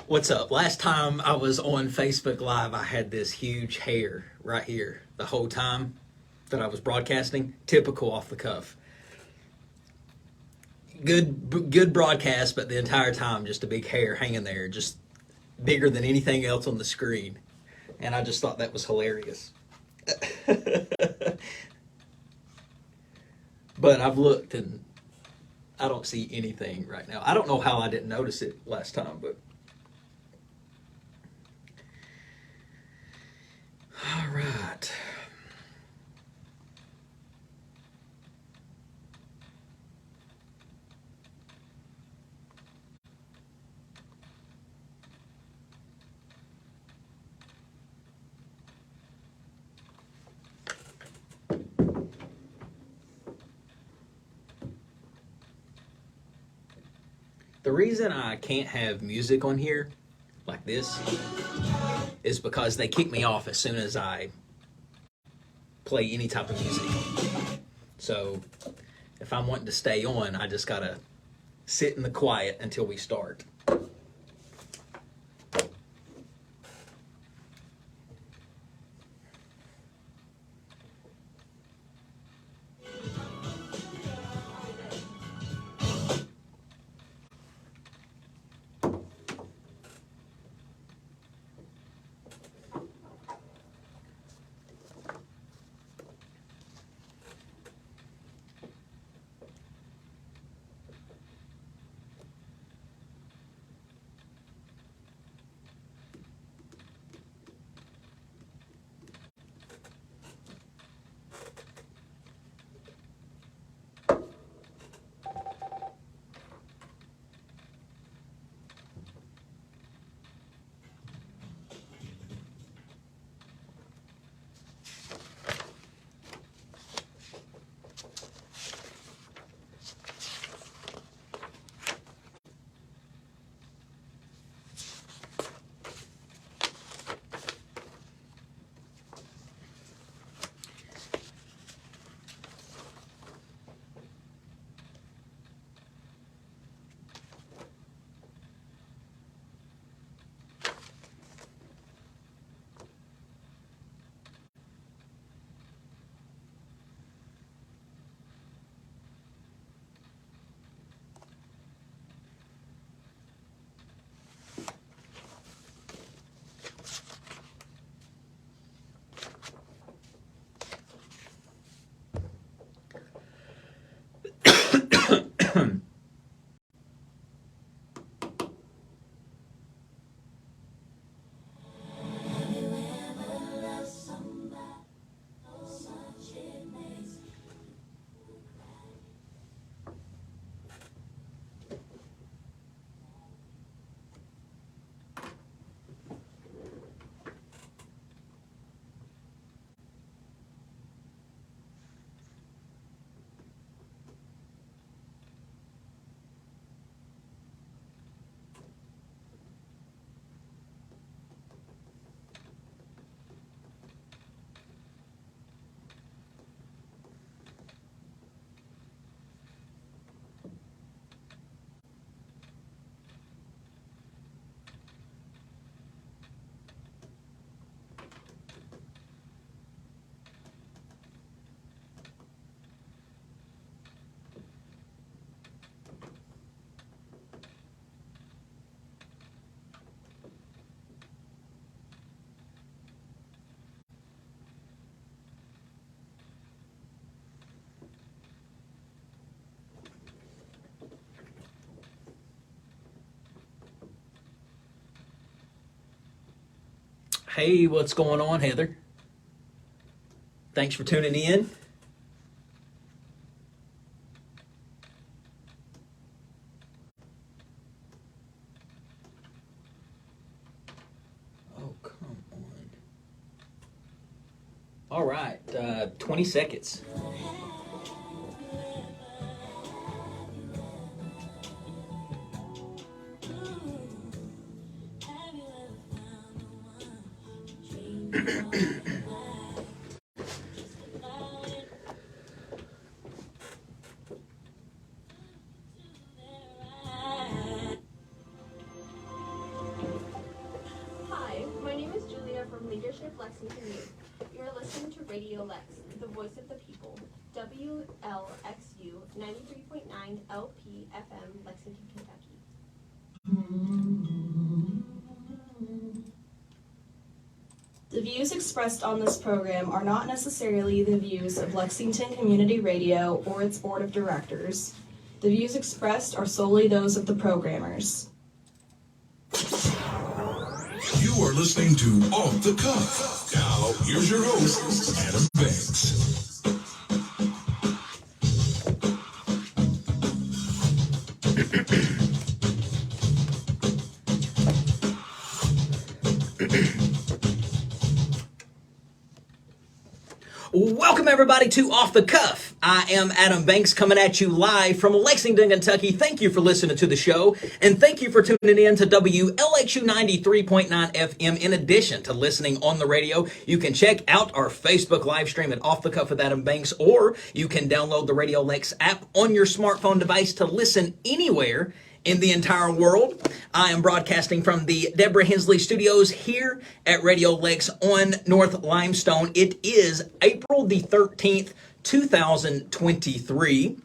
What's up? Last time I was on Facebook Live, I had this huge hair right here the whole time that I was broadcasting. Typical off the cuff. Good broadcast, but the entire time just a big hair hanging there, just bigger than anything else on the screen. And I just thought that was hilarious. But I've looked and I don't see anything right now. I don't know how I didn't notice it last time, but all right. The reason I can't have music on here like this is because they kick me off as soon as I play any type of music. So if I'm wanting to stay on, I just gotta sit in the quiet until we start. Hey, what's going on, Heather? Thanks for tuning in. Oh, come on. All right, 20 seconds. Radio Lex, the voice of the people. WLXU 93.9 LP FM, Lexington, Kentucky. The views expressed on this program are not necessarily the views of Lexington Community Radio or its board of directors. The views expressed are solely those of the programmers. You are listening to Off the Cuff. Now, here's your host, Adam Banks. Welcome everybody to Off the Cuff. I am Adam Banks coming at you live from Lexington, Kentucky. Thank you for listening to the show, and thank you for tuning in to WLXU 93.9 FM. In addition to listening on the radio, you can check out our Facebook live stream at Off the Cuff with Adam Banks, or you can download the Radio Lex app on your smartphone device to listen anywhere in the entire world. I am broadcasting from the Deborah Hensley Studios here at Radio Lex on North Limestone. It is April the 13th, 2023.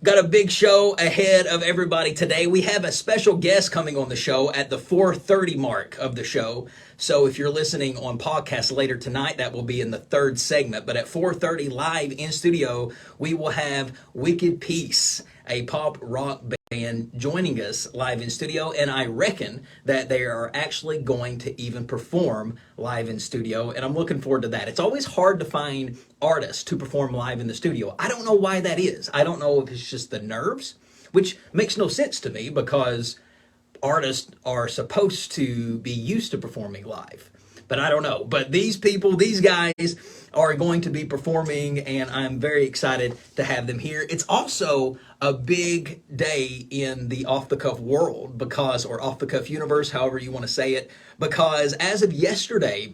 Got a big show ahead of everybody today. We have a special guest coming on the show at the 4:30 mark of the show. So if you're listening on podcast later tonight, that will be in the third segment. But at 4:30 live in studio, we will have Wicked Peace, a pop rock band, joining us live in studio. And I reckon that they are actually going to even perform live in studio. And I'm looking forward to that. It's always hard to find artists to perform live in the studio. I don't know why that is. I don't know if it's just the nerves, which makes no sense to me because artists are supposed to be used to performing live. But I don't know. But these people, these guys are going to be performing, and I'm very excited to have them here. It's also a big day in the off-the-cuff world because, or off-the-cuff universe, however you want to say it, because as of yesterday,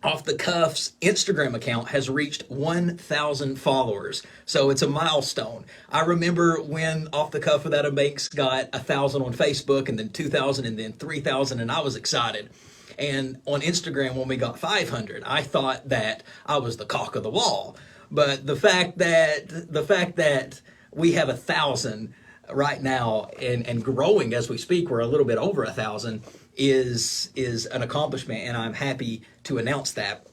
Off the Cuff's Instagram account has reached 1,000 followers. So it's a milestone. I remember when Off the Cuff with Adam Banks got 1,000 on Facebook, and then 2,000, and then 3,000, and I was excited. And on Instagram, when we got 500, I thought that I was the cock of the wall. But the fact that we have 1,000 right now and growing as we speak, we're a little bit over 1,000, is an accomplishment, and I'm happy to announce that.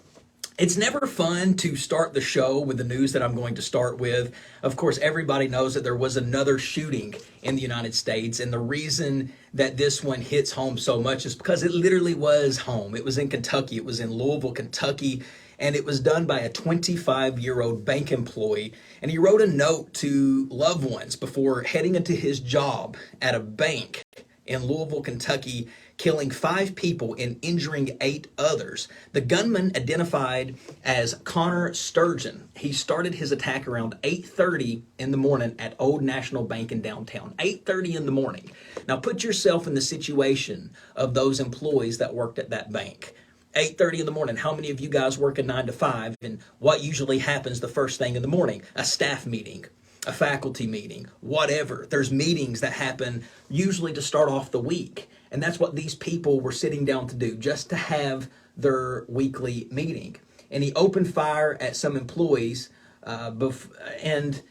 It's never fun to start the show with the news that I'm going to start with. Of course, everybody knows that there was another shooting in the United States, and the reason that this one hits home so much is because it literally was home. It was in Kentucky. It was in Louisville, Kentucky, and it was done by a 25-year-old bank employee, and he wrote a note to loved ones before heading into his job at a bank in Louisville, Kentucky, killing 5 people and injuring 8 others. The gunman, identified as Connor Sturgeon, he started his attack around 8:30 in the morning at Old National Bank in downtown. 8:30 in the morning. Now put yourself in the situation of those employees that worked at that bank. 8:30 in the morning. How many of you guys work a 9 to 5? And what usually happens the first thing in the morning? A staff meeting, a faculty meeting, whatever. There's meetings that happen usually to start off the week. And that's what these people were sitting down to do, just to have their weekly meeting. And he opened fire at some employees, and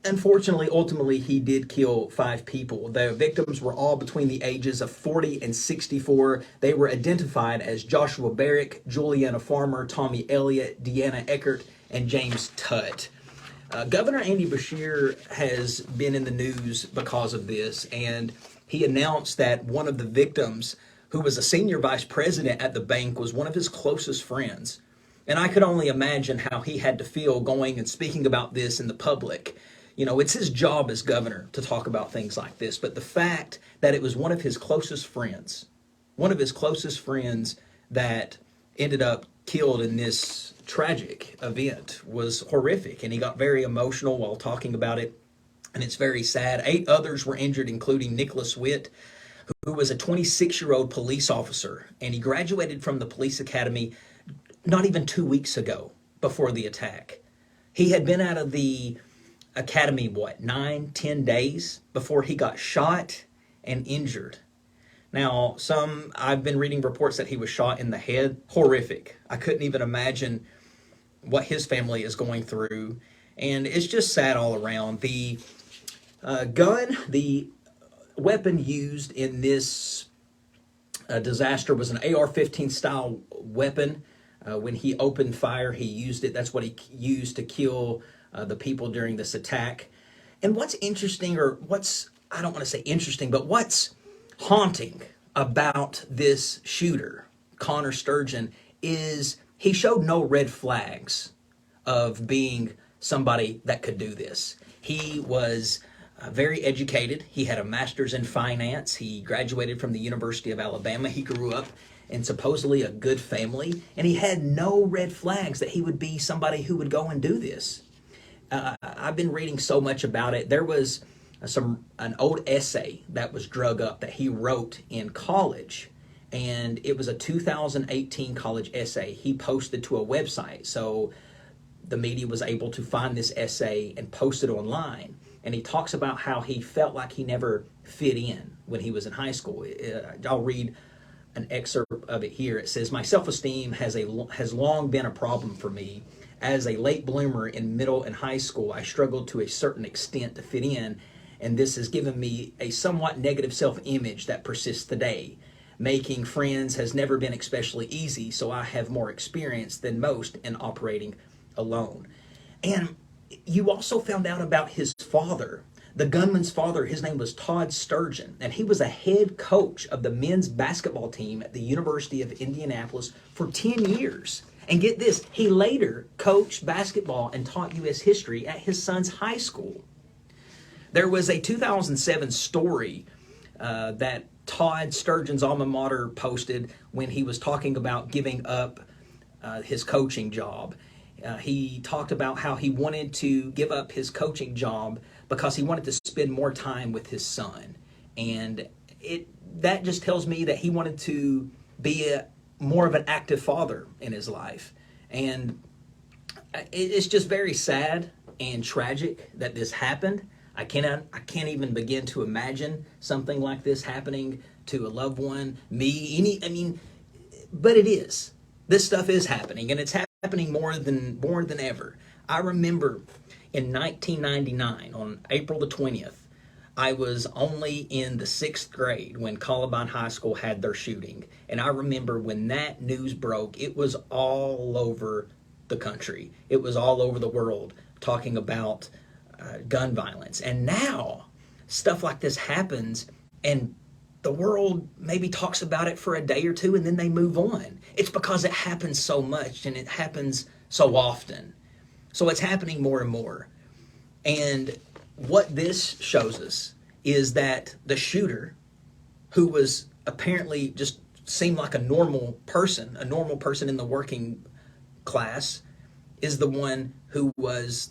unfortunately, ultimately, he did kill 5 people. The victims were all between the ages of 40 and 64. They were identified as Joshua Barrick, Juliana Farmer, Tommy Elliott, Deanna Eckert, and James Tutt. Governor Andy Beshear has been in the news because of this, and he announced that one of the victims, who was a senior vice president at the bank, was one of his closest friends. And I could only imagine how he had to feel going and speaking about this in the public. You know, it's his job as governor to talk about things like this, but the fact that it was one of his closest friends that ended up killed in this tragic event was horrific, and he got very emotional while talking about it, and it's very sad. 8 others were injured, including Nicholas Witt, who was a 26-year-old police officer, and he graduated from the police academy not even 2 weeks ago before the attack. He had been out of the academy, 9-10 days before he got shot and injured. Now, I've been reading reports that he was shot in the head. Horrific. I couldn't even imagine what his family is going through. And it's just sad all around. The the weapon used in this disaster was an AR-15 style weapon. When he opened fire, he used it. That's what he used to kill the people during this attack. And what's interesting, I don't want to say interesting, but what's haunting about this shooter, Connor Sturgeon, is he showed no red flags of being somebody that could do this. He was very educated. He had a master's in finance. He graduated from the University of Alabama. He grew up in supposedly a good family, and he had no red flags that he would be somebody who would go and do this. I've been reading so much about it. There was an old essay that was drug up that he wrote in college, and it was a 2018 college essay he posted to a website. So the media was able to find this essay and post it online. And he talks about how he felt like he never fit in when he was in high school. I'll read an excerpt of it here. It says, "My self-esteem has long been a problem for me. As a late bloomer in middle and high school, I struggled to a certain extent to fit in, and this has given me a somewhat negative self-image that persists today. Making friends has never been especially easy, so I have more experience than most in operating alone." And you also found out about his father. The gunman's father, his name was Todd Sturgeon, and he was a head coach of the men's basketball team at the University of Indianapolis for 10 years. And get this, he later coached basketball and taught U.S. history at his son's high school. There was a 2007 story that Todd Sturgeon's alma mater posted when he was talking about giving up his coaching job. He talked about how he wanted to give up his coaching job because he wanted to spend more time with his son. And that just tells me that he wanted to be more of an active father in his life. And it's just very sad and tragic that this happened. I can't even begin to imagine something like this happening to a loved one, but it is. This stuff is happening, and it's happening more than ever. I remember in 1999, on April the 20th, I was only in the 6th grade when Columbine High School had their shooting. And I remember when that news broke, it was all over the country. It was all over the world talking about gun violence. And now stuff like this happens, and the world maybe talks about it for a day or two and then they move on. It's because it happens so much and it happens so often. So it's happening more and more. And what this shows us is that the shooter, who was apparently just seemed like a normal person in the working class, is the one who was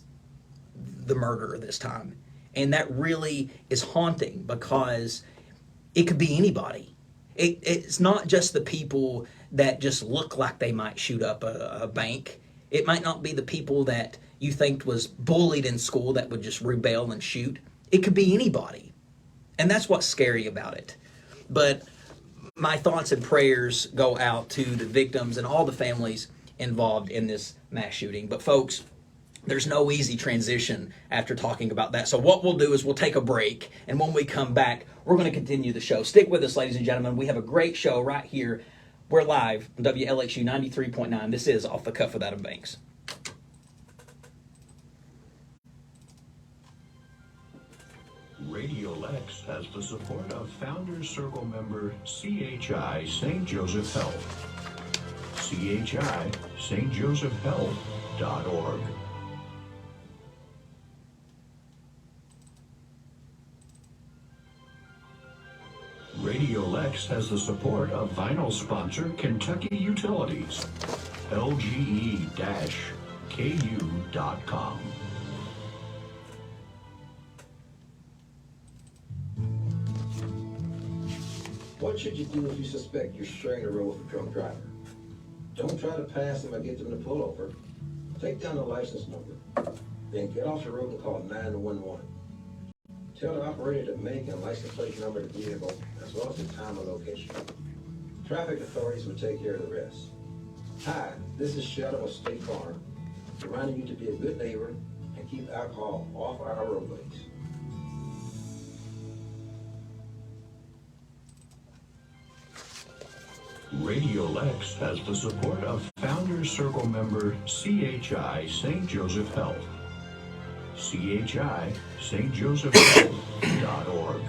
the murderer this time. And that really is haunting because it could be anybody. It's not just the people that just look like they might shoot up a bank. It might not be the people that you think was bullied in school that would just rebel and shoot. It could be anybody. And that's what's scary about it. But my thoughts and prayers go out to the victims and all the families involved in this mass shooting. But folks, there's no easy transition after talking about that. So what we'll do is we'll take a break. And when we come back, we're going to continue the show. Stick with us, ladies and gentlemen. We have a great show right here. We're live on WLXU 93.9. This is Off the Cuff with Adam Banks. Radio Lex has the support of Founders Circle member CHI St. Joseph Health. CHI St. Joseph Health.org. Radio Lex has the support of vinyl sponsor Kentucky Utilities. LGE-KU.com. What should you do if you suspect you're sharing a road with a drunk driver? Don't try to pass them or get them to pull over. Take down the license number. Then get off the road and call 911. Tell the operator to make and license plate number of the vehicle, as well as the time and location. Traffic authorities will take care of the rest. Hi, this is Sheldon with State Farm, reminding you to be a good neighbor and keep alcohol off our roadways. Radio Lex has the support of Founders Circle member CHI St. Joseph Health. CHI St. Joseph Health.org.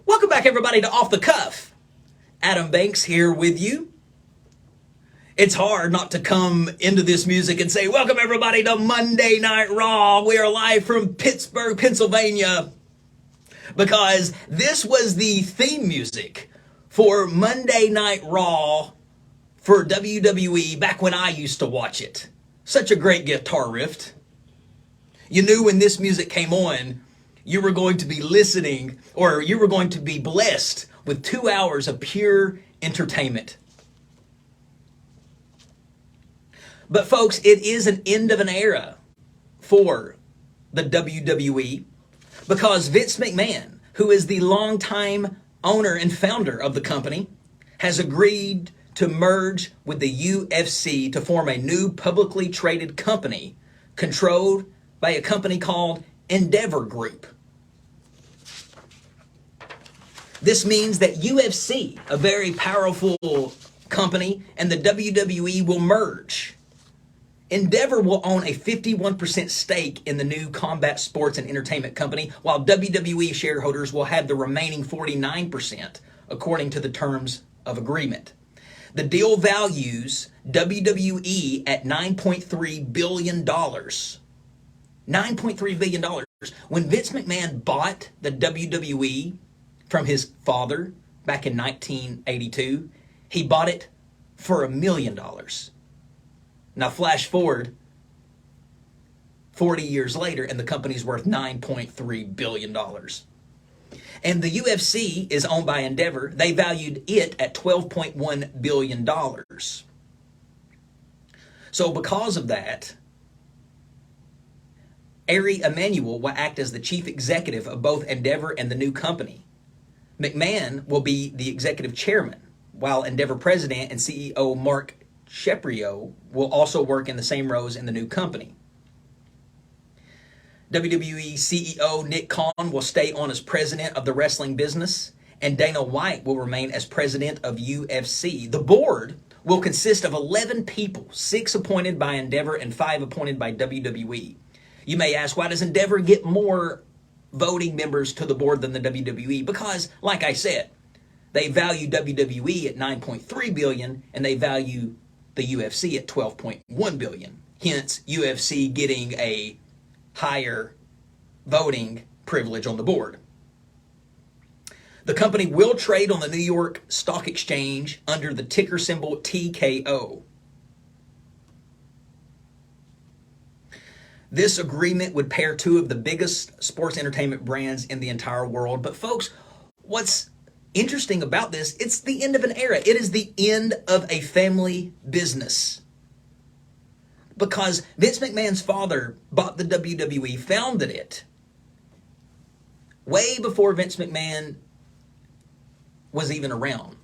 Welcome back, everybody, to Off the Cuff. Adam Banks here with you. It's hard not to come into this music and say, welcome, everybody, to Monday Night Raw. We are live from Pittsburgh, Pennsylvania, because this was the theme music for Monday Night Raw for WWE back when I used to watch it. Such a great guitar riff. You knew when this music came on, you were going to be listening, or you were going to be blessed with 2 hours of pure entertainment. But folks, it is an end of an era for the WWE because Vince McMahon, who is the longtime owner and founder of the company, has agreed to merge with the UFC to form a new publicly traded company controlled by a company called Endeavor Group. This means that UFC, a very powerful company, and the WWE will merge. Endeavor will own a 51% stake in the new combat sports and entertainment company, while WWE shareholders will have the remaining 49%, according to the terms of agreement. The deal values WWE at $9.3 billion. $9.3 billion. When Vince McMahon bought the WWE from his father back in 1982, he bought it for $1 million. Now flash forward 40 years later and the company's worth $9.3 billion. And the UFC is owned by Endeavor. They valued it at $12.1 billion. So because of that, Ari Emanuel will act as the chief executive of both Endeavor and the new company. McMahon will be the executive chairman, while Endeavor president and CEO Mark Shapiro will also work in the same roles in the new company. WWE CEO Nick Khan will stay on as president of the wrestling business, and Dana White will remain as president of UFC. The board will consist of 11 people, 6 appointed by Endeavor and 5 appointed by WWE. You may ask, why does Endeavor get more voting members to the board than the WWE? Because, like I said, they value WWE at $9.3 billion and they value the UFC at $12.1 billion. Hence, UFC getting a higher voting privilege on the board. The company will trade on the New York Stock Exchange under the ticker symbol TKO. This agreement would pair 2 of the biggest sports entertainment brands in the entire world. But folks, what's interesting about this, it's the end of an era. It is the end of a family business. Because Vince McMahon's father bought the WWE, founded it, way before Vince McMahon was even around.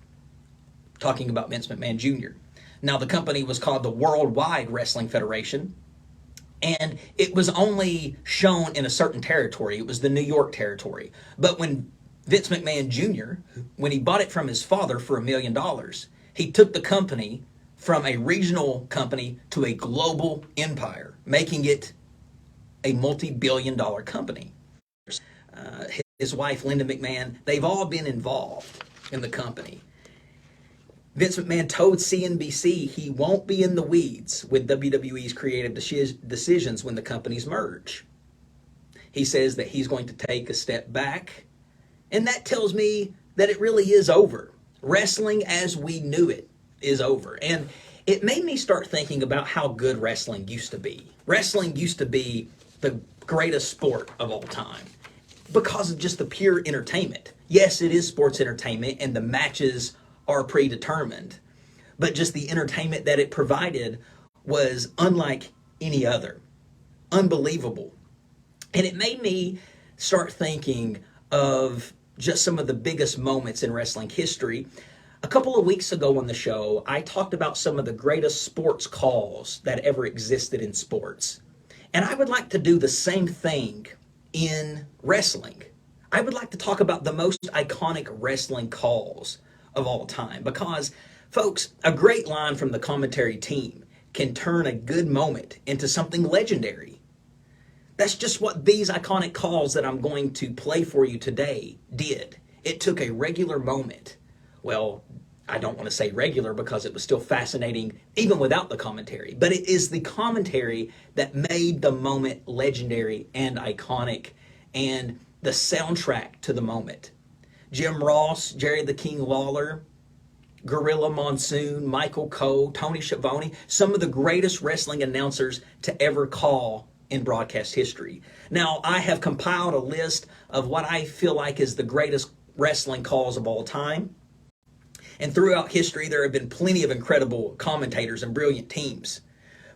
Talking about Vince McMahon Jr. Now, the company was called the Worldwide Wrestling Federation, and it was only shown in a certain territory. It was the New York territory. But when Vince McMahon Jr., when he bought it from his father for $1 million, he took the company from a regional company to a global empire, making it a multi-billion-dollar company. His wife, Linda McMahon, they've all been involved in the company. Vince McMahon told CNBC he won't be in the weeds with WWE's creative decisions when the companies merge. He says that he's going to take a step back, and that tells me that it really is over. Wrestling as we knew it is over. And it made me start thinking about how good wrestling used to be. Wrestling used to be the greatest sport of all time because of just the pure entertainment. Yes, it is sports entertainment and the matches are predetermined, but just the entertainment that it provided was unlike any other. Unbelievable. And it made me start thinking of just some of the biggest moments in wrestling history. A couple of weeks ago on the show, I talked about some of the greatest sports calls that ever existed in sports. And I would like to do the same thing in wrestling. I would like to talk about the most iconic wrestling calls of all time because, folks, a great line from the commentary team can turn a good moment into something legendary. That's just what these iconic calls that I'm going to play for you today did. It took a regular moment. Well, I don't want to say regular because it was still fascinating even without the commentary, but it is the commentary that made the moment legendary and iconic and the soundtrack to the moment. Jim Ross, Jerry the King Lawler, Gorilla Monsoon, Michael Cole, Tony Schiavone, some of the greatest wrestling announcers to ever call in broadcast history. Now, I have compiled a list of what I feel like is the greatest wrestling calls of all time. And throughout history, there have been plenty of incredible commentators and brilliant teams.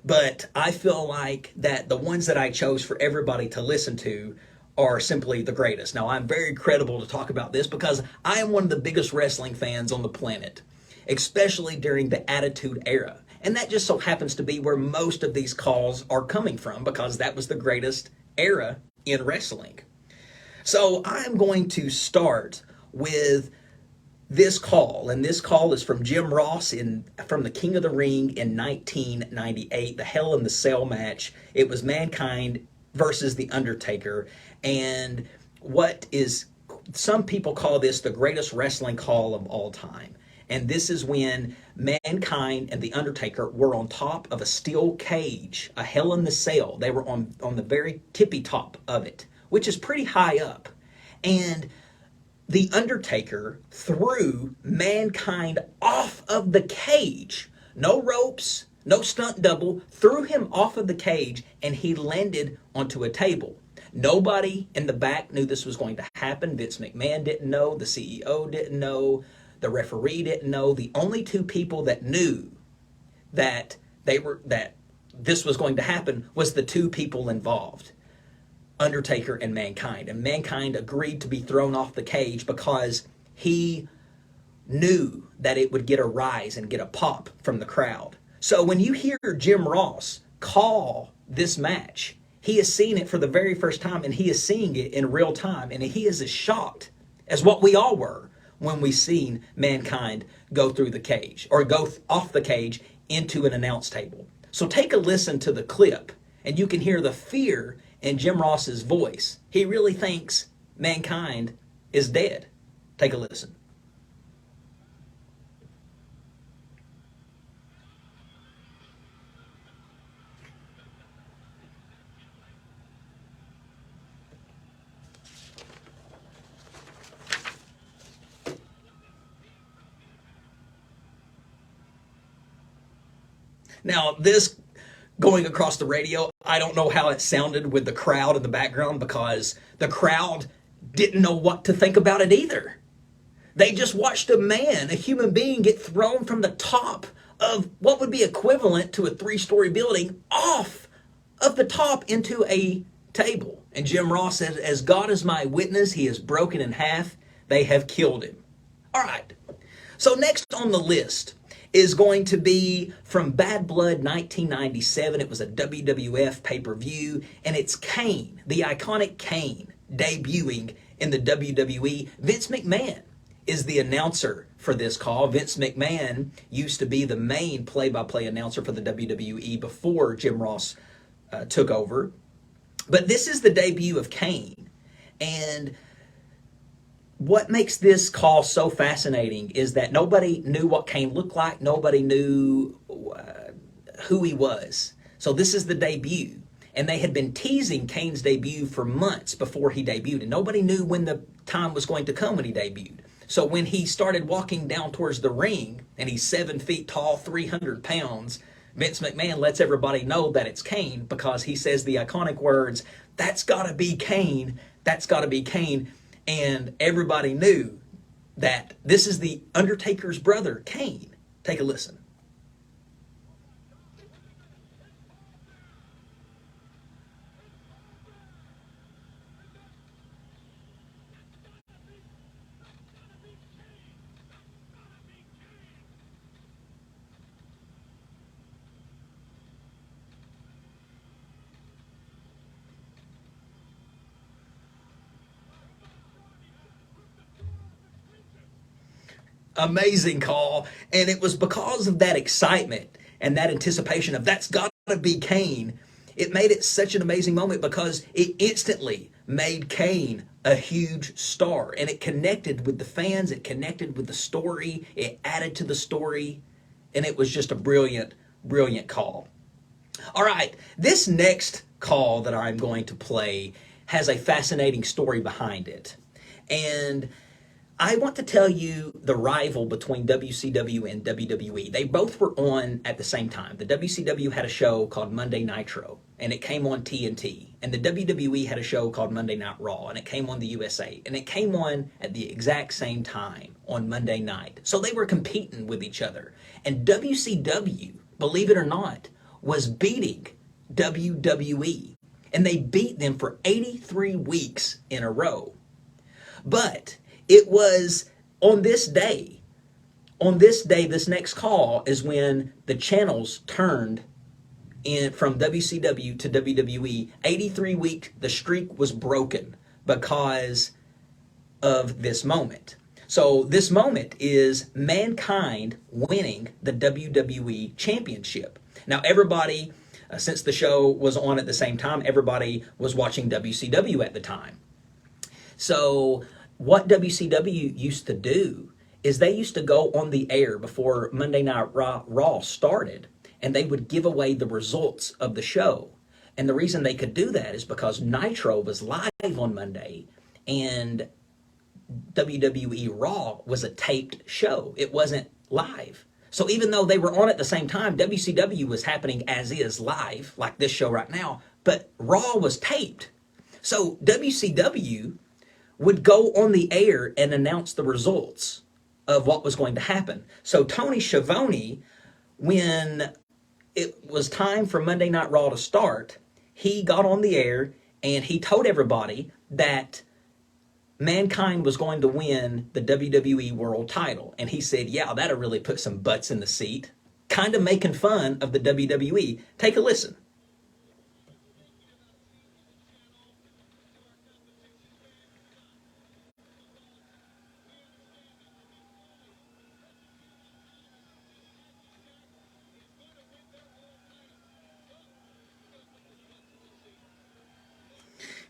But I feel like that the ones that I chose for everybody to listen to are simply the greatest. Now, I'm very credible to talk about this because I am one of the biggest wrestling fans on the planet, especially during the Attitude Era. And that just so happens to be where most of these calls are coming from because that was the greatest era in wrestling. So I'm going to start with this call, and this call is from Jim Ross from the King of the Ring in 1998, the Hell in the Cell match. It was Mankind versus The Undertaker, and some people call this the greatest wrestling call of all time. And this is when Mankind and The Undertaker were on top of a steel cage, a Hell in the Cell. They were on the very tippy top of it, which is pretty high up. And The Undertaker threw Mankind off of the cage. No ropes, no stunt double, threw him off of the cage, and he landed onto a table. Nobody in the back knew this was going to happen. Vince McMahon didn't know. The CEO didn't know. The referee didn't know. The only two people that knew that this was going to happen was the two people involved, Undertaker and Mankind. And Mankind agreed to be thrown off the cage because he knew that it would get a rise and get a pop from the crowd. So when you hear Jim Ross call this match, he has seen it for the very first time, and he is seeing it in real time, and he is as shocked as what we all were when we seen Mankind go through the cage, or go off the cage into an announce table. So take a listen to the clip, and you can hear the fear in Jim Ross's voice. He really thinks Mankind is dead. Take a listen. Now, this going across the radio, I don't know how it sounded with the crowd in the background because the crowd didn't know what to think about it either. They just watched a man, a human being, get thrown from the top of what would be equivalent to a 3-story building off of the top into a table. And Jim Ross said, "As God is my witness, he is broken in half. They have killed him." All right. So next on the list is going to be from Bad Blood 1997. It was a WWF pay-per-view, and it's Kane, the iconic Kane, debuting in the WWE. Vince McMahon is the announcer for this call. Vince McMahon used to be the main play-by-play announcer for the WWE before Jim Ross took over. But this is the debut of Kane, and what makes this call so fascinating is that nobody knew what Kane looked like. Nobody knew who he was. So this is the debut. And they had been teasing Kane's debut for months before he debuted. And nobody knew when the time was going to come when he debuted. So when he started walking down towards the ring, and he's 7 feet tall, 300 pounds, Vince McMahon lets everybody know that it's Kane because he says the iconic words, "That's gotta be Kane, that's gotta be Kane." And everybody knew that this is the Undertaker's brother, Kane. Take a listen. Amazing call. And it was because of that excitement and that anticipation of that's got to be Kane. It made it such an amazing moment because it instantly made Kane a huge star. And it connected with the fans. It connected with the story. It added to the story. And it was just a brilliant, brilliant call. All right. This next call that I'm going to play has a fascinating story behind it. And I want to tell you the rival between WCW and WWE. They both were on at the same time. The WCW had a show called Monday Nitro, and it came on TNT. And the WWE had a show called Monday Night Raw, and it came on the USA. And it came on at the exact same time on Monday night. So they were competing with each other. And WCW, believe it or not, was beating WWE. And they beat them for 83 weeks in a row. But it was on this day, this next call is when the channels turned in from WCW to WWE. 83 week, the streak was broken because of this moment. So this moment is Mankind winning the WWE Championship. Now everybody, since the show was on at the same time, everybody was watching WCW at the time. So what WCW used to do is they used to go on the air before Monday Night Raw started, and they would give away the results of the show. And the reason they could do that is because Nitro was live on Monday, and WWE Raw was a taped show. It wasn't live. So even though they were on at the same time, WCW was happening as is live, like this show right now, but Raw was taped. So WCW would go on the air and announce the results of what was going to happen. So Tony Schiavone, when it was time for Monday Night Raw to start, he got on the air and he told everybody that Mankind was going to win the WWE World title. And he said, yeah, that'll really put some butts in the seat. Kind of making fun of the WWE. Take a listen.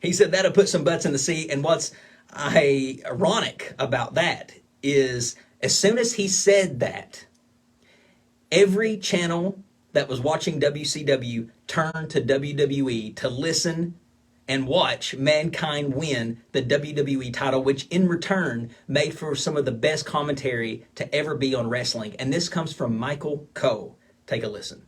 He said that'll put some butts in the seat. And what's ironic about that is as soon as he said that, every channel that was watching WCW turned to WWE to listen and watch Mankind win the WWE title, which in return made for some of the best commentary to ever be on wrestling. And this comes from Michael Coe. Take a listen.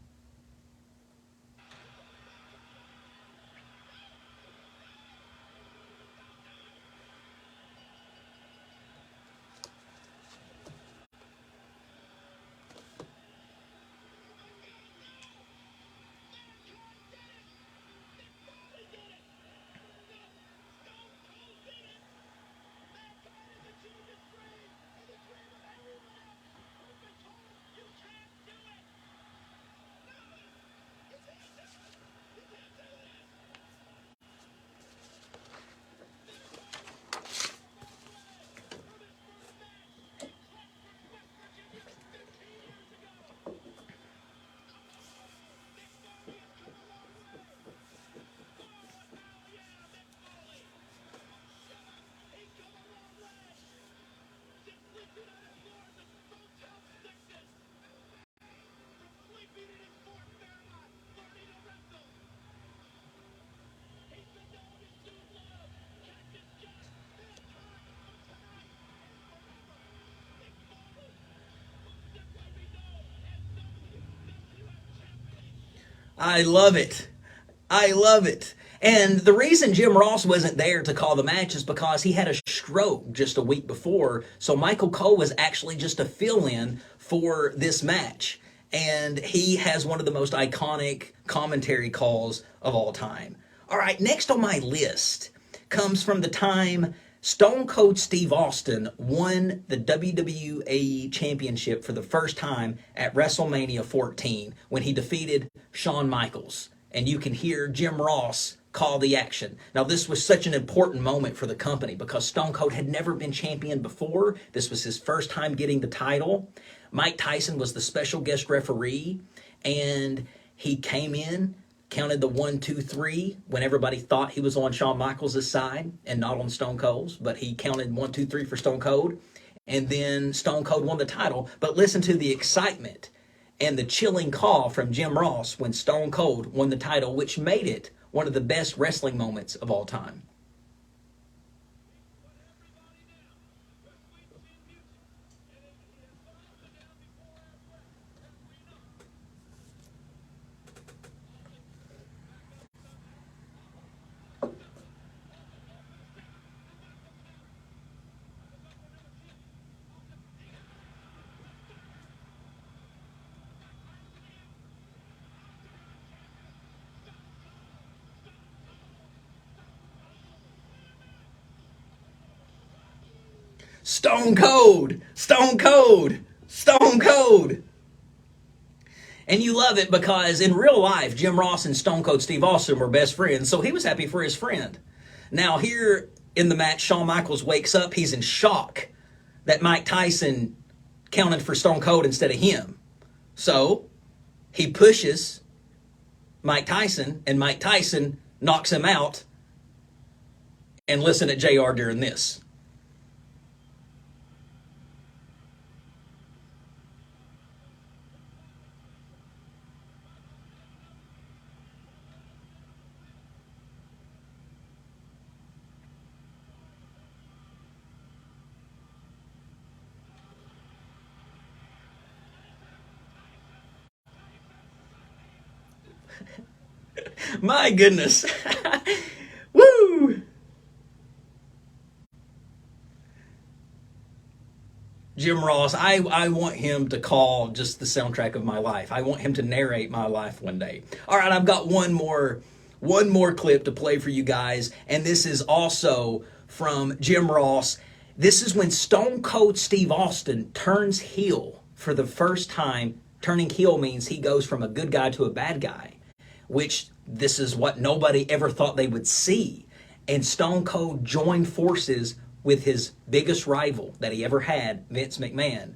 I love it. I love it. And the reason Jim Ross wasn't there to call the match is because he had a stroke just a week before. So Michael Cole was actually just a fill-in for this match. And he has one of the most iconic commentary calls of all time. All right, next on my list comes from the time Stone Cold Steve Austin won the WWE Championship for the first time at WrestleMania 14 when he defeated Shawn Michaels. And you can hear Jim Ross call the action. Now, this was such an important moment for the company because Stone Cold had never been champion before. This was his first time getting the title. Mike Tyson was the special guest referee, and he came in, counted the 1, 2, 3 when everybody thought he was on Shawn Michaels' side and not on Stone Cold's, but he counted 1, 2, 3 for Stone Cold, and then Stone Cold won the title. But listen to the excitement and the chilling call from Jim Ross when Stone Cold won the title, which made it one of the best wrestling moments of all time. Stone Cold, Stone Cold, Stone Cold. And you love it because in real life, Jim Ross and Stone Cold Steve Austin were best friends, so he was happy for his friend. Now here in the match, Shawn Michaels wakes up. He's in shock that Mike Tyson counted for Stone Cold instead of him. So he pushes Mike Tyson, and Mike Tyson knocks him out. And listen at JR during this. My goodness. Woo! Jim Ross, I want him to call just the soundtrack of my life. I want him to narrate my life one day. All right, I've got one more clip to play for you guys, and this is also from Jim Ross. This is when Stone Cold Steve Austin turns heel for the first time. Turning heel means he goes from a good guy to a bad guy, which this is what nobody ever thought they would see. And Stone Cold joined forces with his biggest rival that he ever had, Vince McMahon.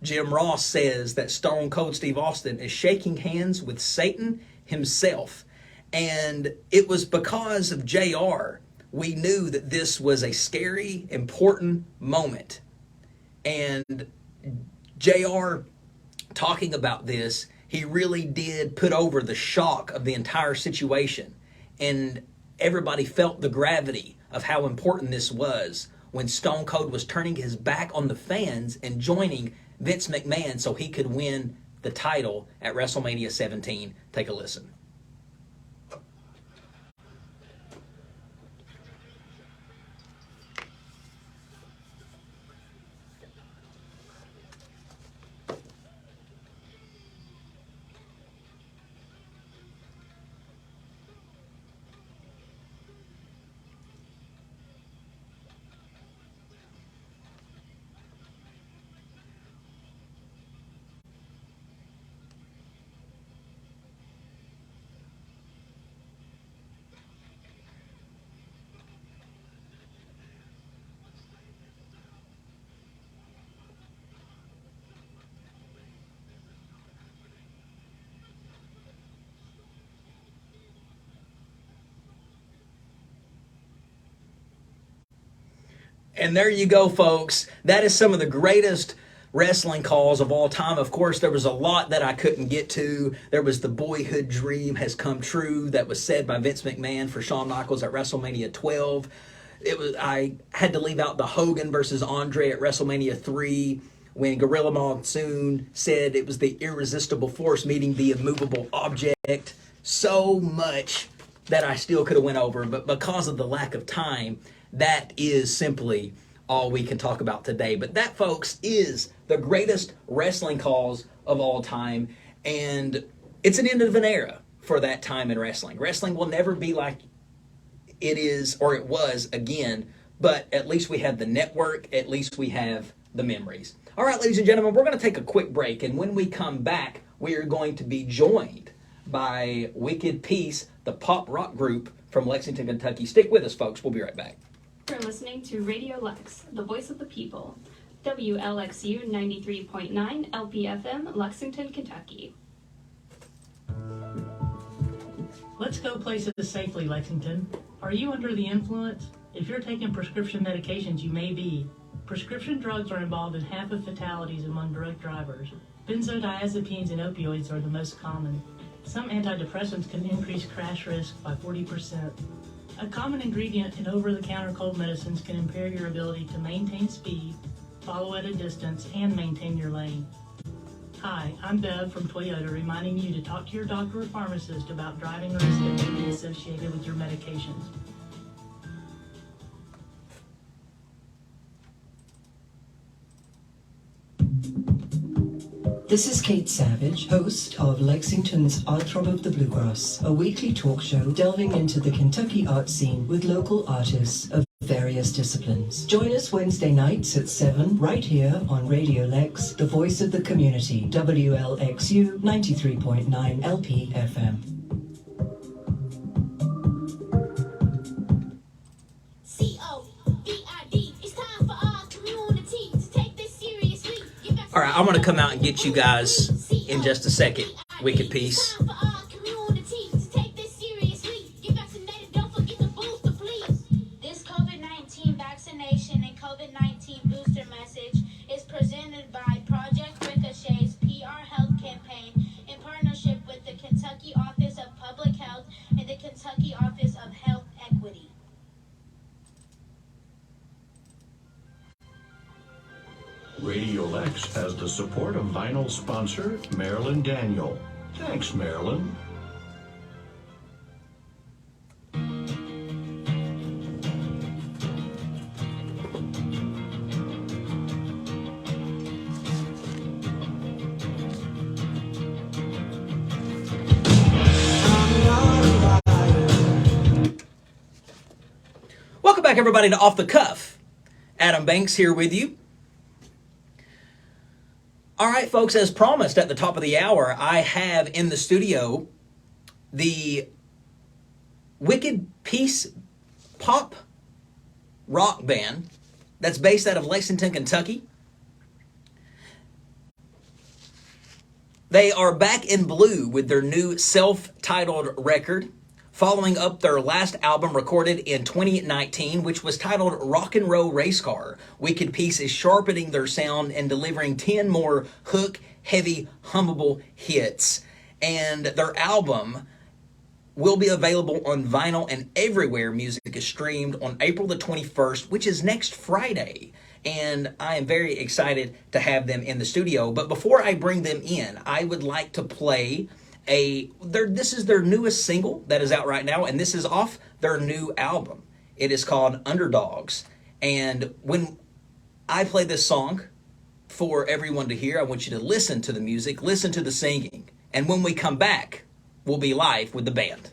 Jim Ross says that Stone Cold Steve Austin is shaking hands with Satan himself. And it was because of JR we knew that this was a scary, important moment. And JR talking about this, he really did put over the shock of the entire situation. And everybody felt the gravity of how important this was when Stone Cold was turning his back on the fans and joining Vince McMahon so he could win the title at WrestleMania 17. Take a listen. And there you go, folks. That is some of the greatest wrestling calls of all time. Of course, there was a lot that I couldn't get to. There was the boyhood dream has come true that was said by Vince McMahon for Shawn Michaels at WrestleMania 12. I had to leave out the Hogan versus Andre at WrestleMania 3 when Gorilla Monsoon said it was the irresistible force meeting the immovable object. So much that I still could have went over, but because of the lack of time, that is simply all we can talk about today. But that, folks, is the greatest wrestling cause of all time, and it's an end of an era for that time in wrestling. Wrestling will never be like it is or it was again, but at least we have the network, at least we have the memories. All right, ladies and gentlemen, we're going to take a quick break, and when we come back, we are going to be joined by Wicked Peace, the pop rock group from Lexington, Kentucky. Stick with us, folks. We'll be right back. You're listening to Radio Lex, the voice of the people. WLXU 93.9 LPFM, Lexington, Kentucky. Let's go places safely, Lexington. Are you under the influence? If you're taking prescription medications, you may be. Prescription drugs are involved in half of fatalities among drug drivers. Benzodiazepines and opioids are the most common. Some antidepressants can increase crash risk by 40%. A common ingredient in over-the-counter cold medicines can impair your ability to maintain speed, follow at a distance, and maintain your lane. Hi, I'm Bev from Toyota, reminding you to talk to your doctor or pharmacist about driving risk that may be associated with your medications. This is Kate Savage, host of Lexington's Art Throb of the Bluegrass, a weekly talk show delving into the Kentucky art scene with local artists of various disciplines. Join us Wednesday nights at 7 right here on Radio Lex, the voice of the community, WLXU 93.9 LP FM. All right, I'm going to come out and get you guys in just a second. Wicked Peace. This COVID-19 vaccination and COVID-19 booster message is presented by Project Ricochet's PR Health campaign in partnership with the Kentucky Office of Public Health and the Kentucky Office of Health Equity. Radio Lex has the support of vinyl sponsor Marilyn Daniel. Thanks, Marilyn. Welcome back, everybody, to Off the Cuff. Adam Banks here with you. All right, folks, as promised at the top of the hour, I have in the studio the Wicked Peace pop rock band that's based out of Lexington, Kentucky. They are back in blue with their new self-titled record, following up their last album recorded in 2019, which was titled Rock and Roll Racecar. Wicked Peace is sharpening their sound and delivering 10 more hook-heavy, hummable hits. And their album will be available on vinyl and everywhere music is streamed on April the 21st, which is next Friday. And I am very excited to have them in the studio. But before I bring them in, I would like to play this is their newest single that is out right now, and this is off their new album. It is called Underdogs. And when I play this song for everyone to hear, I want you to listen to the music, listen to the singing. And when we come back, we'll be live with the band.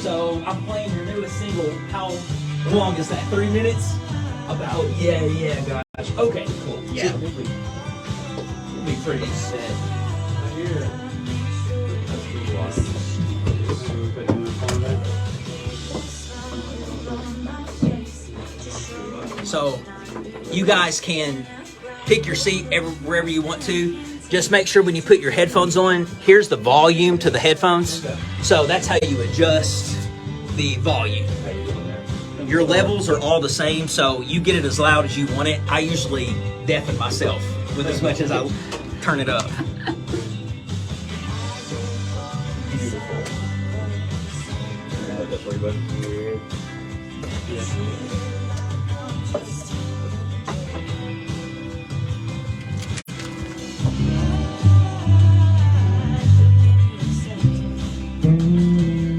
So I'm playing your newest single. How long is that? 3 minutes? About, yeah, gosh. Okay, cool. Yeah, we'll be pretty set. Here. So you guys can pick your seat wherever you want to. Just make sure when you put your headphones on, here's the volume to the headphones. So that's how you adjust the volume. Your levels are all the same, so you get it as loud as you want it. I usually deafen myself with as much as I turn it up.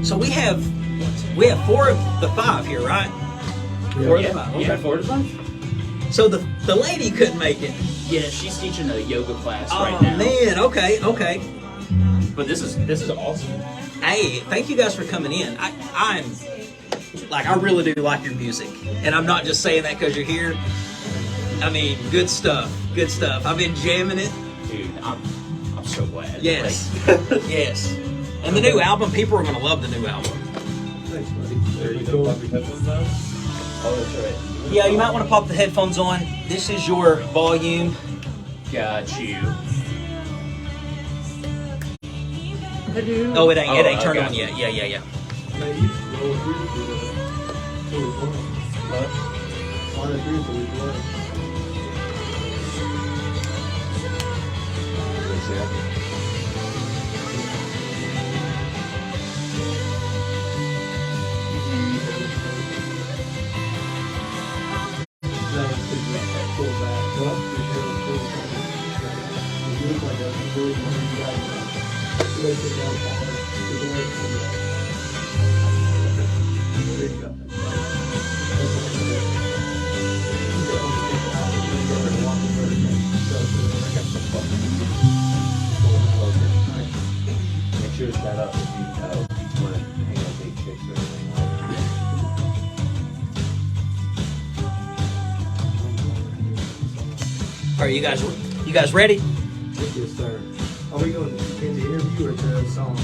So we have 4 of the 5 here, right? 4 of the 5. Okay. Yeah, 4 of the 5. So the lady couldn't make it. Yeah, she's teaching a yoga class Oh right now. man, okay. But this is awesome. Hey, thank you guys for coming in. I really do like your music, and I'm not just saying that because you're here. I mean, good stuff. I've been jamming it. Dude, I'm so glad. Yes, yes. And the new album, people are gonna love the new album. Thanks, buddy. Are you gonna pop your headphones on? Oh, that's right. Yeah, you might want to pop the headphones on. This is your volume. Got you. Oh, it ain't Oh, turned okay. on yet. Yeah. Make sure it's set up if you want to hang out big chicks or anything like that. Are you guys ready? Yes, sir. Are we going into interview or to a song?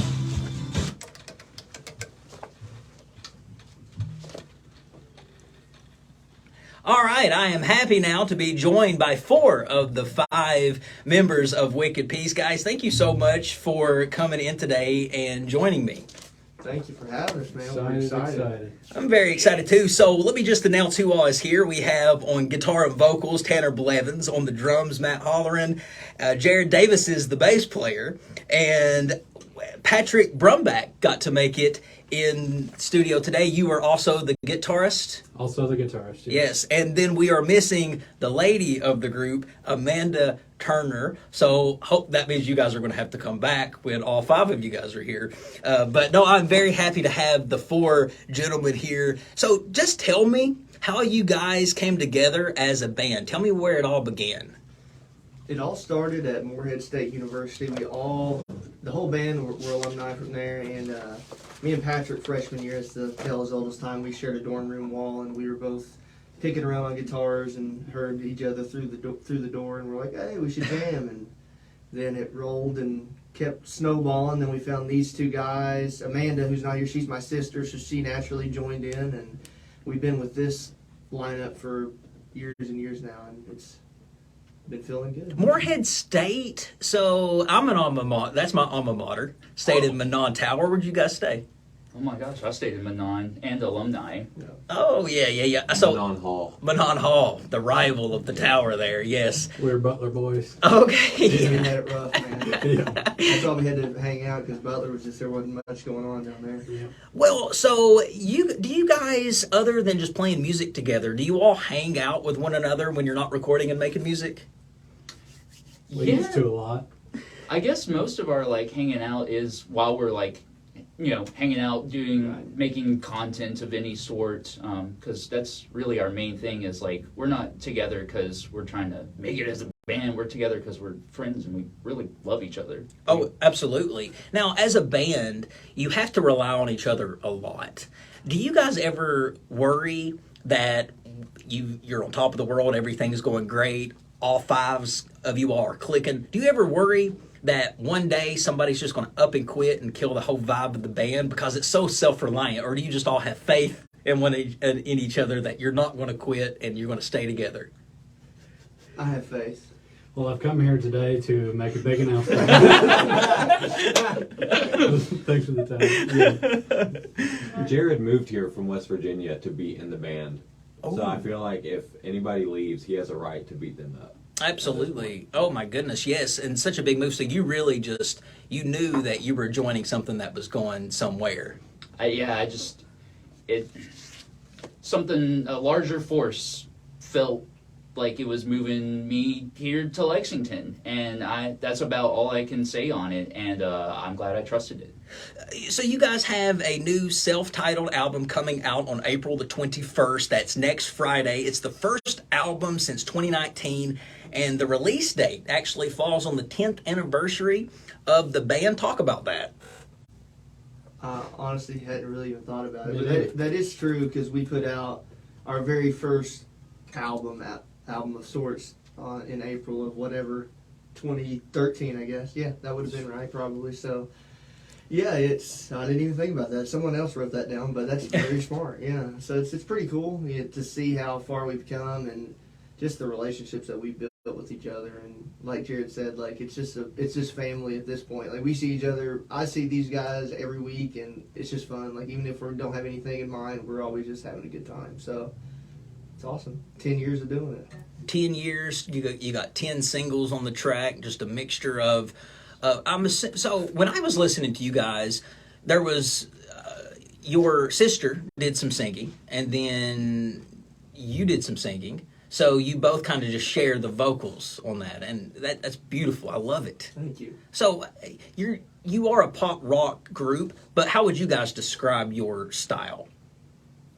All right, I am happy now to be joined by 4 of the 5 members of Wicked Peace. Guys, thank you so much for coming in today and joining me. Thank you for having us, man. We're excited. I'm very excited too. So let me just announce who all is here. We have on guitar and vocals Tanner Blevins, on the drums Matt Holleran, Jared Davis is the bass player, and Patrick Brumback got to make it in studio today. You are also the guitarist. Also the guitarist. Yes, and then we are missing the lady of the group, Amanda Turner. So hope that means you guys are going to have to come back when all 5 of you guys are here. But no, I'm very happy to have the 4 gentlemen here. So just tell me how you guys came together as a band. Tell me where it all began. It all started at Morehead State University. The whole band were alumni from there, and me and Patrick, freshman year, it's the hell's oldest time, we shared a dorm room wall, and we were both picking around on guitars and heard each other through the door, and we're like, hey, we should jam. And then it rolled and kept snowballing. Then we found these 2 guys. Amanda, who's not here, she's my sister, so she naturally joined in, and we've been with this lineup for years and years now, and it's been feeling good. Morehead State. So I'm an alma mater. That's my alma mater. Stayed in Manon Tower. Where'd you guys stay? Oh my gosh, I stayed in Manon and alumni. Oh, yeah. So Manon Hall, the rival of the tower there, yes. We're Butler boys. Okay. Yeah, we had it rough, man. That's why we had to hang out, because Butler there wasn't much going on down there. Yeah. Well, so do you guys, other than just playing music together, do you all hang out with one another when you're not recording and making music? We used to a lot. I guess most of our hanging out is while we're hanging out, making content of any sort, because that's really our main thing is we're not together because we're trying to make it as a band. We're together because we're friends and we really love each other. Oh, absolutely. Now, as a band, you have to rely on each other a lot. Do you guys ever worry that you're on top of the world, everything's going great, all 5 of you all are clicking? Do you ever worry that one day somebody's just going to up and quit and kill the whole vibe of the band because it's so self-reliant? Or do you just all have faith in each other that you're not going to quit and you're going to stay together? I have faith. Well, I've come here today to make a big announcement. Thanks for the time. Yeah. Jared moved here from West Virginia to be in the band. Oh. So I feel like if anybody leaves, he has a right to beat them up. Absolutely. Oh my goodness, yes. And such a big move. So you really just, you knew that you were joining something that was going somewhere. A larger force felt like it was moving me here to Lexington, and that's about all I can say on it, and I'm glad I trusted it. So you guys have a new self-titled album coming out on April the 21st. That's next Friday. It's the first album since 2019, and the release date actually falls on the 10th anniversary of the band. Talk about that. Honestly, hadn't really even thought about it, but that is true, because we put out our very first album of sorts in April of whatever, 2013, I guess. Yeah, that would have been right, probably. So, yeah, I didn't even think about that. Someone else wrote that down, but that's very smart. Yeah, so it's pretty cool to see how far we've come and just the relationships that we built with each other. And like Jared said, like it's just family at this point. Like we see each other. I see these guys every week, and it's just fun. Like even if we don't have anything in mind, we're always just having a good time. So. It's awesome. 10 years of doing it. 10 years. You got 10 singles on the track. Just a mixture of. So when I was listening to you guys, there was your sister did some singing, and then you did some singing. So you both kind of just share the vocals on that, and that's beautiful. I love it. Thank you. So you are a pop rock group, but how would you guys describe your style?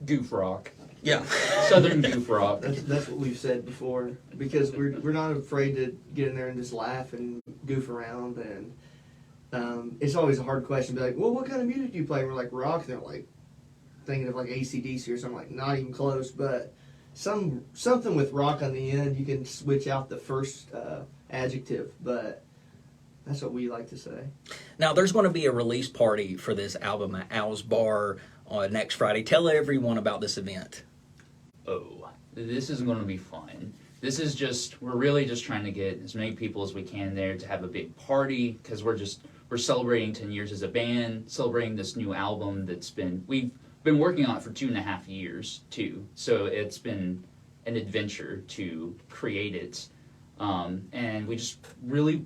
Goof rock. Yeah. Southern goof rock. That's what we've said before, because we're not afraid to get in there and just laugh and goof around, and it's always a hard question to be like, well, what kind of music do you play? And we're like, rock, and they're like thinking of like AC/DC or something, like not even close, but something with rock on the end. You can switch out the first adjective, but that's what we like to say. Now, there's going to be a release party for this album at Al's Bar on next Friday. Tell everyone about this event. Oh, this is going to be fun. We're really just trying to get as many people as we can there to have a big party, because we're celebrating 10 years as a band, celebrating this new album we've been working on it for 2.5 years too. So it's been an adventure to create it. And we just really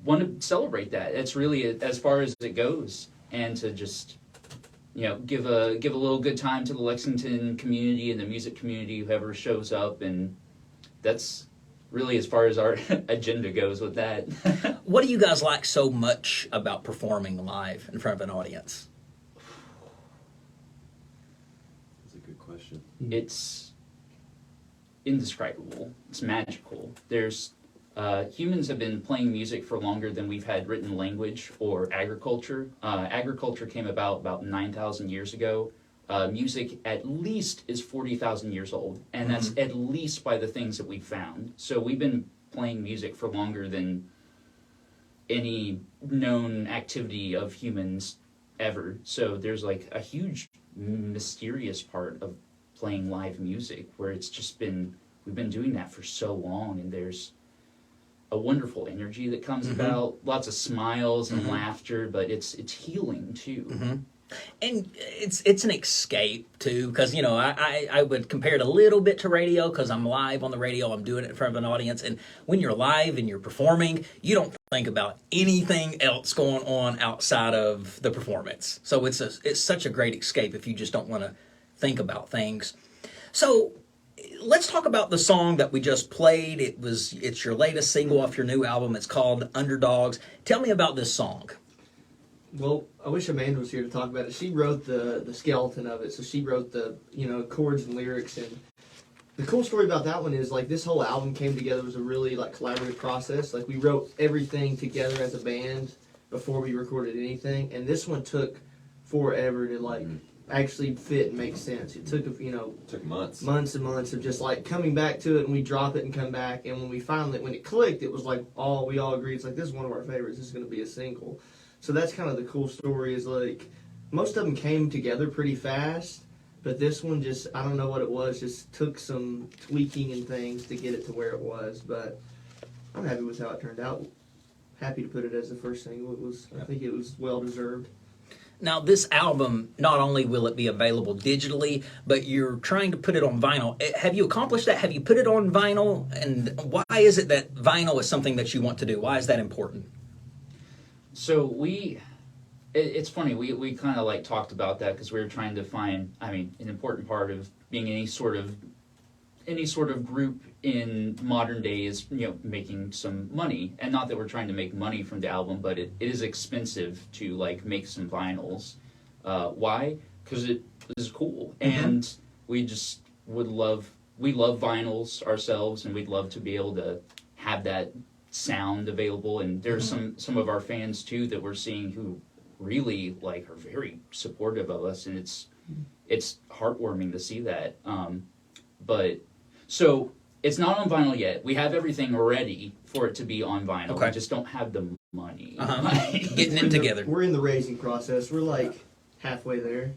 want to celebrate that. It's really as far as it goes, and to just give a little good time to the Lexington community and the music community, whoever shows up, and that's really as far as our agenda goes with that. What do you guys like so much about performing live in front of an audience? That's a good question. It's indescribable. It's magical. Humans have been playing music for longer than we've had written language or agriculture. Agriculture came about 9,000 years ago. Music at least is 40,000 years old, and that's at least by the things that we've found. So we've been playing music for longer than any known activity of humans ever. So there's like a huge mysterious part of playing live music where we've been doing that for so long, and there's a wonderful energy that comes about, lots of smiles and laughter, but it's healing too. And it's an escape too, because I would compare it a little bit to radio, because I'm live on the radio, I'm doing it in front of an audience, and when you're live and you're performing, you don't think about anything else going on outside of the performance. So it's such a great escape if you just don't want to think about things. So let's talk about the song that we just played. It's your latest single off your new album. It's called Underdogs. Tell me about this song. Well, I wish Amanda was here to talk about it. She wrote the skeleton of it, so she wrote the chords and lyrics. And the cool story about that one is like this whole album came together was a really like collaborative process. Like we wrote everything together as a band before we recorded anything, and this one took forever to like actually fit and make sense. It took took months and months of just like coming back to it, and we drop it and come back, and when it clicked, it was like we all agreed it's like this is one of our favorites. This is going to be a single. So that's kind of the cool story, is like most of them came together pretty fast, But this one just, I don't know what it was, just took some tweaking and things to get it to where it was. But I'm happy with how it turned out. Happy to put it as the first single. I think it was well deserved. Now, this album, not only will it be available digitally, but you're trying to put it on vinyl. Have you accomplished that? Have you put it on vinyl? And why is it that vinyl is something that you want to do? Why is that important? So it's funny, we kind of like talked about that because we were trying to find, an important part of being any sort of group in modern day is, making some money. And not that we're trying to make money from the album, but it is expensive to like make some vinyls. Why? Because it is cool. Mm-hmm. And we just we love vinyls ourselves, and we'd love to be able to have that sound available. And there's some of our fans too that we're seeing who really like are very supportive of us, and it's heartwarming to see that. But so it's not on vinyl yet. We have everything ready for it to be on vinyl. Okay. We just don't have the money. Getting it together. We're in the raising process. We're like halfway there.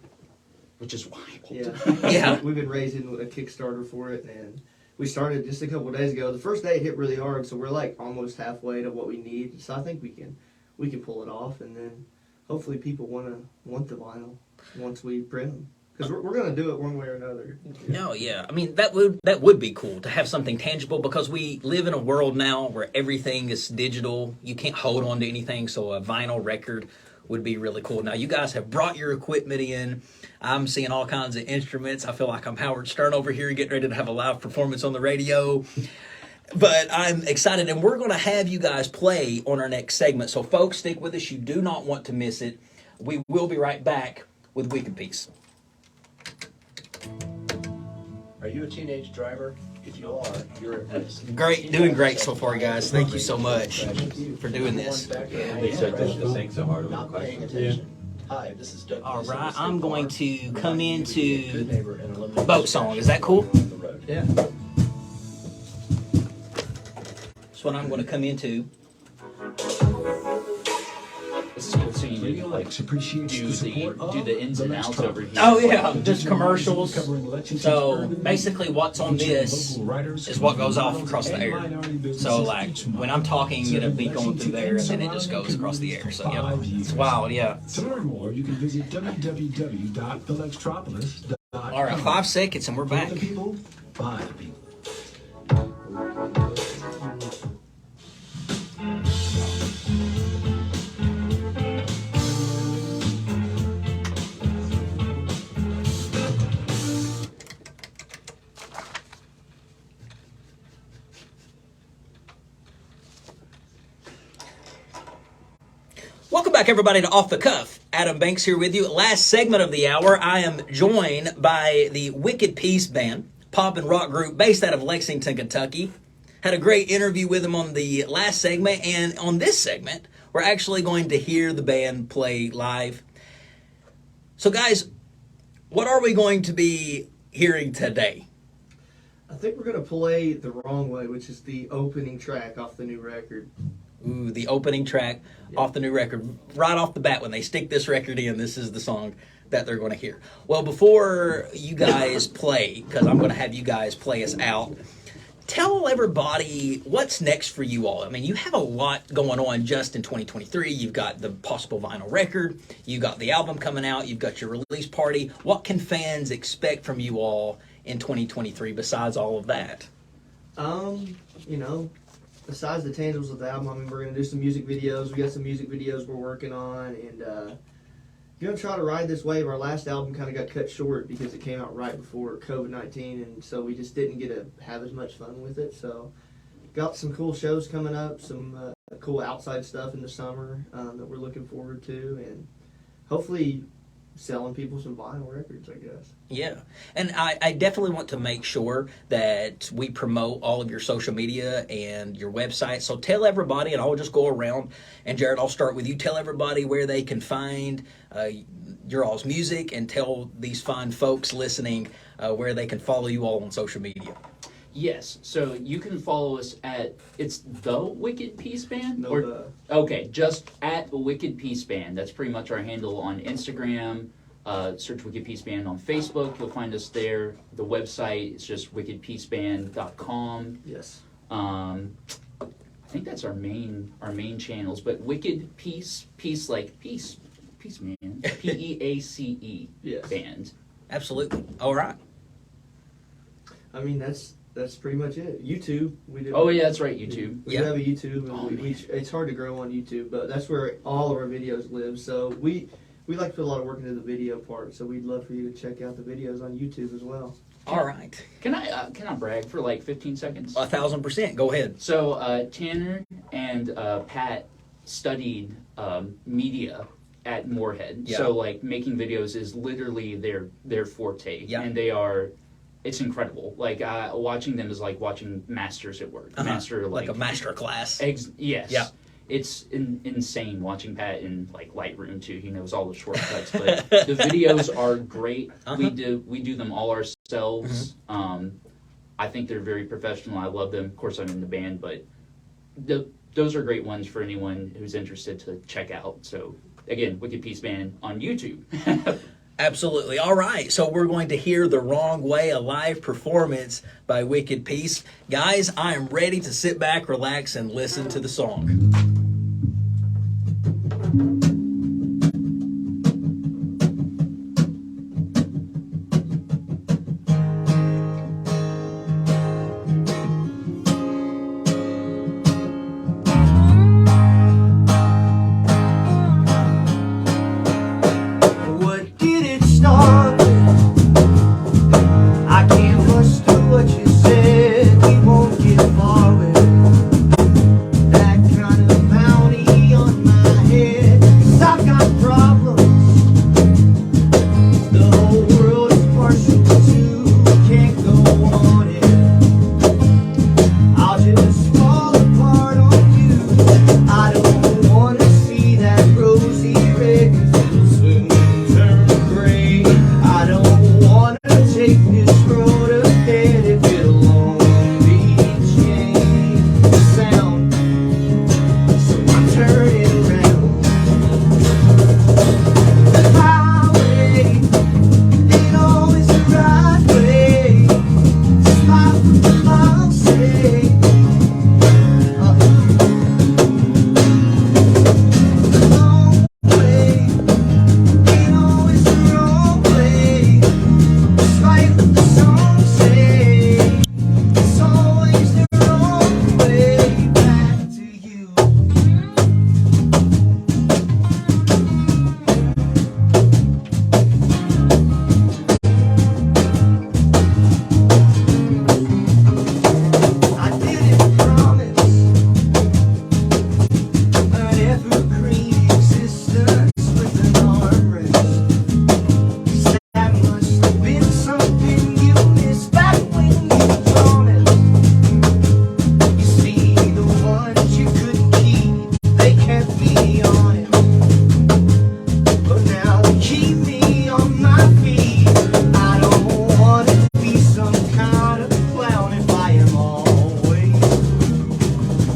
Which is wild. Yeah. Yeah. We've been raising a Kickstarter for it, and we started just a couple of days ago. The first day it hit really hard, so we're like almost halfway to what we need. So I think we can pull it off, and then hopefully people want the vinyl once we print them. Because we're going to do it one way or another. No, yeah. That would be cool to have something tangible, because we live in a world now where everything is digital. You can't hold on to anything, so a vinyl record would be really cool. Now, you guys have brought your equipment in. I'm seeing all kinds of instruments. I feel like I'm Howard Stern over here getting ready to have a live performance on the radio. But I'm excited, and we're going to have you guys play on our next segment. So, folks, stick with us. You do not want to miss it. We will be right back with Wicked Peace. Are you a teenage driver? If you are, you're at risk. Great, doing great so far, guys. Thank you so much for doing this. They said to sing so hard Not paying attention. Hi, this is Doug. All right, I'm going to come into Boat Song. Is that cool? Yeah. That's what I'm going to come into. This is cool seeing you like do the ins and outs over here. Oh yeah, just commercials. So basically, what's on this is what goes off across the air. So like when I'm talking, it'll be going through there, and then it just goes across the air. So yeah, it's wild. Yeah. To learn more, you can visit www.thelextropolis.com. All right, 5 seconds, and we're back. For the people, by the people. Welcome back, everybody, to Off the Cuff. Adam Banks here with you. Last segment of the hour, I am joined by the Wicked Peace Band, pop and rock group based out of Lexington, Kentucky. Had a great interview with them on the last segment, and on this segment, we're actually going to hear the band play live. So, guys, what are we going to be hearing today? I think we're going to play The Wrong Way, which is the opening track off the new record. Ooh, the opening track off the new record. Right off the bat, when they stick this record in, this is the song that they're going to hear. Well, before you guys play, because I'm going to have you guys play us out, tell everybody what's next for you all. You have a lot going on just in 2023. You've got the possible vinyl record. You've got the album coming out. You've got your release party. What can fans expect from you all in 2023 besides all of that? Besides the tangibles of the album, we're going to do some music videos. We got some music videos we're working on, and going to try to ride this wave. Our last album kind of got cut short because it came out right before COVID-19, and so we just didn't get to have as much fun with it. So got some cool shows coming up, some cool outside stuff in the summer that we're looking forward to, and hopefully selling people some vinyl records, I guess. Yeah, and I definitely want to make sure that we promote all of your social media and your website. So tell everybody, and I'll just go around, and Jared, I'll start with you. Tell everybody where they can find your all's music, and tell these fine folks listening where they can follow you all on social media. Yes, so you can follow us at, it's The Wicked Peace Band? No, Okay, just at The Wicked Peace Band. That's pretty much our handle on Instagram, Search Wicked Peace Band on Facebook. You'll find us there. The website is just wickedpeaceband.com. Yes. I think that's our main channels. But Wicked Peace like peace man, PEACE Yes. band. Absolutely. All right. I mean, that's pretty much it. YouTube. We do. Oh yeah, that's right. YouTube. We have a YouTube, and it's hard to grow on YouTube, but that's where all of our videos live. So we like to put a lot of work into the video part. So we'd love for you to check out the videos on YouTube as well. All right. Can I brag for like 15 seconds? 1,000%. Go ahead. So Tanner and Pat studied media at Moorhead. Yeah. So like making videos is literally their forte. Yeah. And it's incredible. Like watching them is like watching masters at work. Like a master class. Yes. Yeah. It's insane watching Pat in like Lightroom too. He knows all the shortcuts, but the videos are great. We do them all ourselves. I think they're very professional. I love them. Of course, I'm in the band, but those are great ones for anyone who's interested to check out. So again, Wicked Peace Band on YouTube. Absolutely. All right. So we're going to hear The Wrong Way, a live performance by Wicked Peace. Guys, I am ready to sit back, relax, and listen to the song. What did it start with? I can't muster what you said. We won't get far with that kind of bounty on my head. 'Cause I've got problems the whole world is partial to. Can't go on it. I'll just fall apart on you. I don't wanna see that rosy red, 'cause it'll soon turn gray. I don't wanna take this road ahead if it'll only change the sound. So I'm turning around. The highway ain't always the right way, despite what the miles say. The long way ain't always the wrong way, despite what the songs say. It's always the wrong way back to you. I didn't promise an evergreen existence with an armrest. 'Cause that must have been something you missed back when you promised. You see, the ones you couldn't keep, they kept me on it. But now they keep me on my feet. I don't want to be some kind of clown if I am always.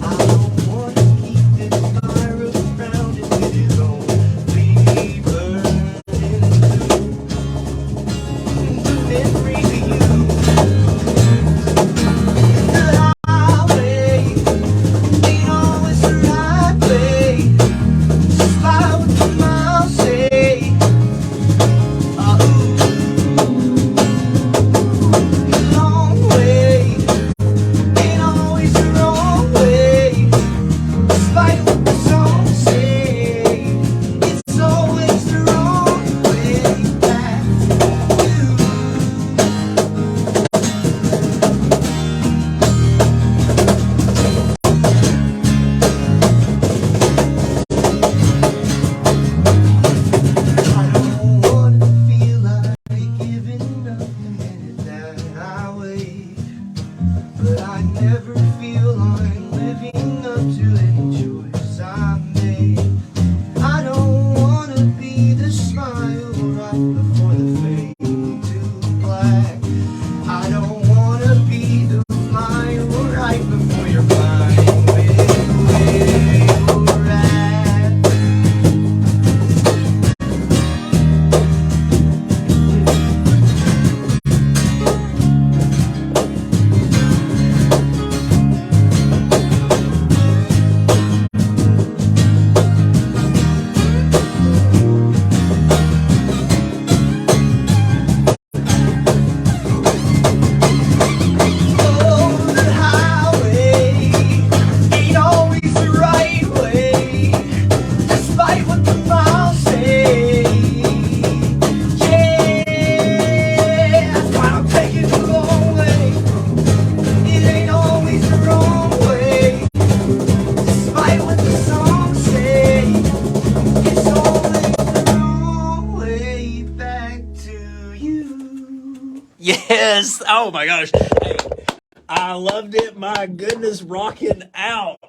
I don't want to keep this fire around if it is only burning the memory of you. The highway ain't always the right way, despite what the miles say. The long way ain't always the wrong way, despite what the songs say. It's always the wrong way back to you. I don't want to feel like giving up the minute that I wait, but I never feel I'm living up to any choice I made. I don't want to be the smile right before the fade to black. I don't want to be the smile right before you're fine with where you're at. Oh my gosh. Hey, I loved it. My goodness, rocking out.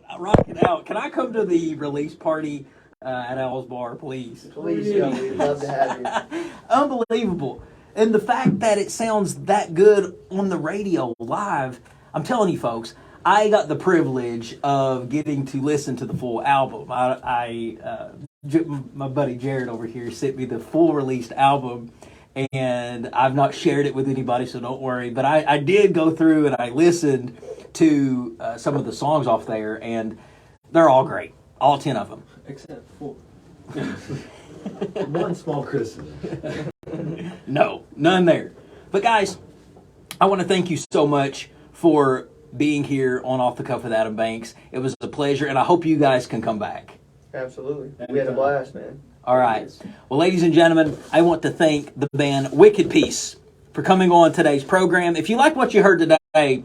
Can I come to the release party at Al's Bar, please? Please, yeah, we'd love to have you. Unbelievable. And the fact that it sounds that good on the radio live, I'm telling you folks, I got the privilege of getting to listen to the full album. My buddy Jared over here sent me the full released album, and I've not shared it with anybody, so don't worry. But I did go through and I listened to some of the songs off there, and they're all great. All 10 of them. Except for one small criticism. No, none there. But guys, I want to thank you so much for being here on Off the Cuff with Adam Banks. It was a pleasure, and I hope you guys can come back. Absolutely. We had a blast, man. All right. Well, ladies and gentlemen, I want to thank the band Wicked Peace for coming on today's program. If you like what you heard today,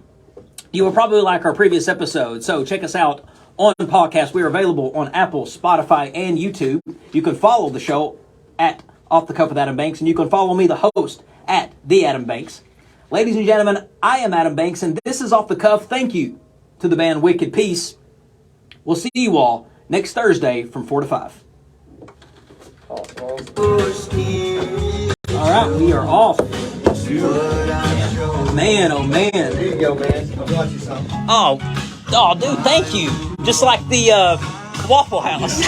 you will probably like our previous episode. So check us out on podcast. We are available on Apple, Spotify, and YouTube. You can follow the show at Off the Cuff with Adam Banks, and you can follow me, the host, at The Adam Banks. Ladies and gentlemen, I am Adam Banks, and this is Off the Cuff. Thank you to the band Wicked Peace. We'll see you all next Thursday from 4 to 5. All right, we are off. Man, oh man. There you go, man. I'll watch you some. Oh, dude, thank you. Just like the Waffle House.